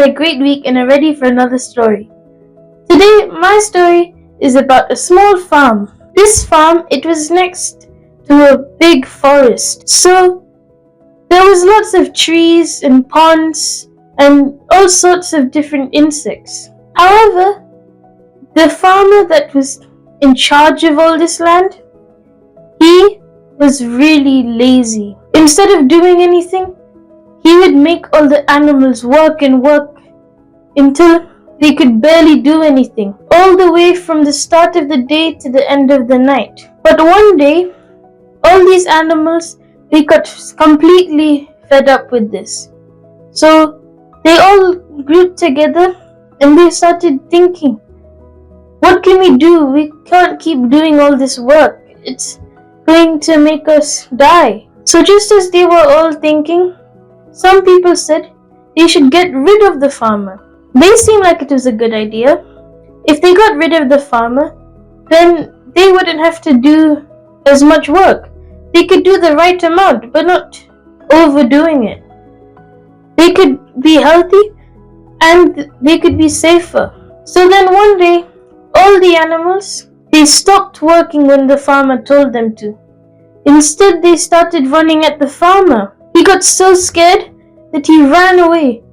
had a great week and are ready for another story. Today, my story is about a small farm. This farm, it was next to a big forest. So, there was lots of trees and ponds and all sorts of different insects. However, the farmer that was in charge of all this land, he was really lazy. Instead of doing anything, he would make all the animals work and work until they could barely do anything, all the way from the start of the day to the end of the night. But one day, all these animals, they got completely fed up with this. So they all grouped together and they started thinking, what can we do? We can't keep doing all this work. It's going to make us die. So just as they were all thinking, some people said they should get rid of the farmer. They seemed like it was a good idea. If they got rid of the farmer, then they wouldn't have to do as much work. They could do the right amount, but not overdoing it. They could be healthy and they could be safer. So then one day, all the animals, they stopped working when the farmer told them to. Instead, they started running at the farmer. He got so scared that he ran away.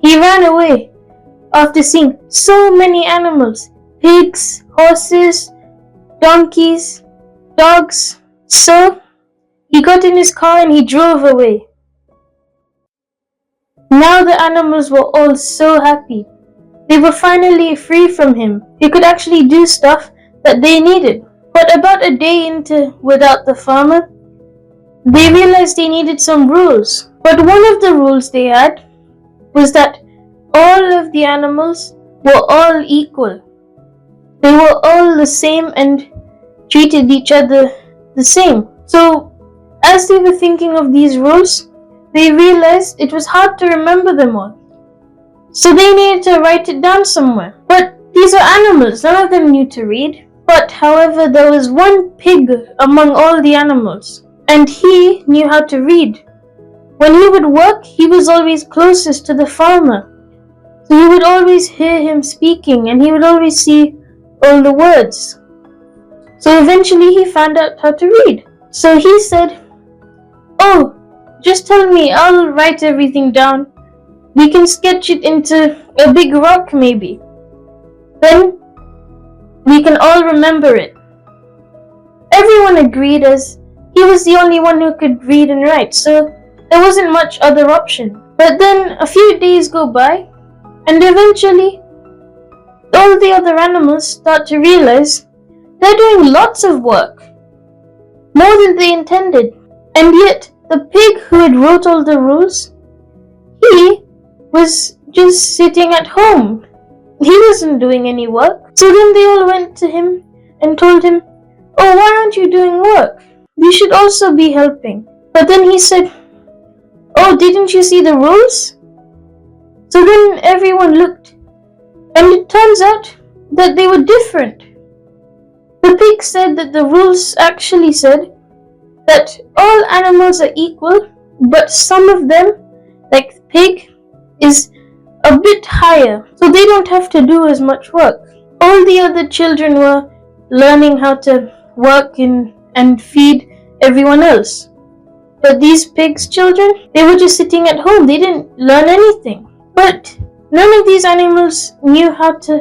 He ran away after seeing so many animals, pigs, horses, donkeys, dogs. So he got in his car and he drove away. Now the animals were all so happy. They were finally free from him. They could actually do stuff that they needed. But about a day without the farmer, they realized they needed some rules. But one of the rules they had was that all of the animals were all equal. They were all the same and treated each other the same. So, as they were thinking of these rules, they realized it was hard to remember them all. So they needed to write it down somewhere. But these were animals, none of them knew to read. But, however, there was one pig among all the animals, and he knew how to read. When he would work, he was always closest to the farmer. So he would always hear him speaking and he would always see all the words. So eventually he found out how to read. So he said, "Oh, just tell me, I'll write everything down. We can sketch it into a big rock maybe. Then we can all remember it." Everyone agreed as he was the only one who could read and write, so there wasn't much other option. But then a few days go by, and eventually all the other animals start to realize they're doing lots of work, more than they intended. And yet the pig who had wrote all the rules, he was just sitting at home. He wasn't doing any work. So then they all went to him and told him, "Oh, why aren't you doing work? You should also be helping." But then he said, "Oh, didn't you see the rules?" So then everyone looked, and it turns out that they were different. The pig said that the rules actually said that all animals are equal, but some of them, like the pig, is a bit higher, so they don't have to do as much work. All the other children were learning how to work and feed everyone else. But these pigs' children, they were just sitting at home. They didn't learn anything. But none of these animals knew how to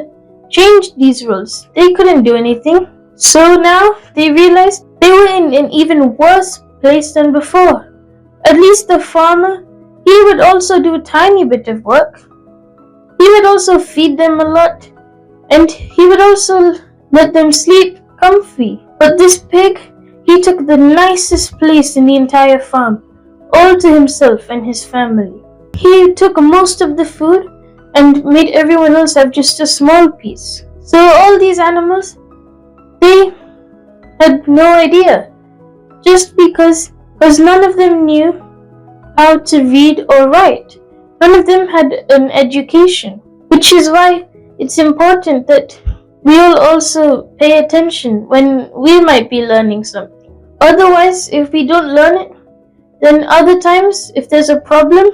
change these rules. They couldn't do anything. So now they realized they were in an even worse place than before. At least the farmer, he would also do a tiny bit of work. He would also feed them a lot, and he would also let them sleep comfy. But this pig, he took the nicest place in the entire farm, all to himself and his family. He took most of the food and made everyone else have just a small piece. So all these animals, they had no idea, just because none of them knew how to read or write. None of them had an education, which is why it's important that we all also pay attention when we might be learning something. Otherwise, if we don't learn it, then other times, if there's a problem,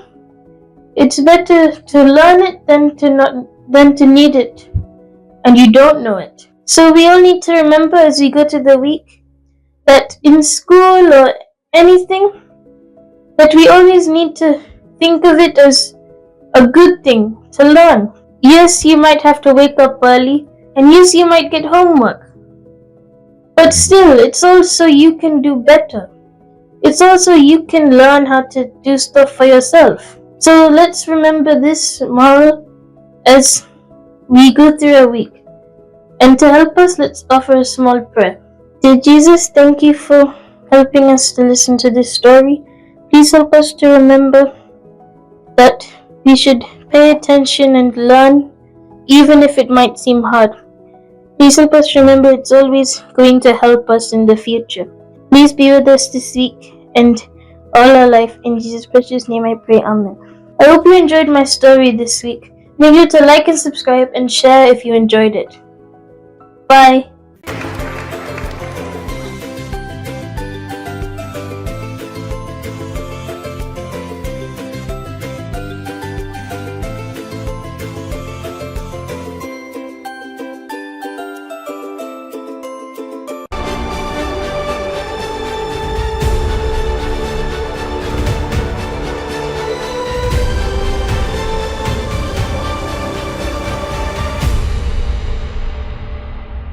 It's better to learn it than to need it and you don't know it. So we all need to remember as we go to the week that in school or anything, that we always need to think of it as a good thing to learn. Yes, you might have to wake up early, and yes, you might get homework. But still, it's also you can do better. It's also you can learn how to do stuff for yourself. So let's remember this moral as we go through our week. And to help us, let's offer a small prayer. Dear Jesus, thank you for helping us to listen to this story. Please help us to remember that we should pay attention and learn, even if it might seem hard. Please help us remember it's always going to help us in the future. Please be with us this week and all our life. In Jesus' precious name I pray, Amen. I hope you enjoyed my story this week. Make sure to like and subscribe and share if you enjoyed it. Bye.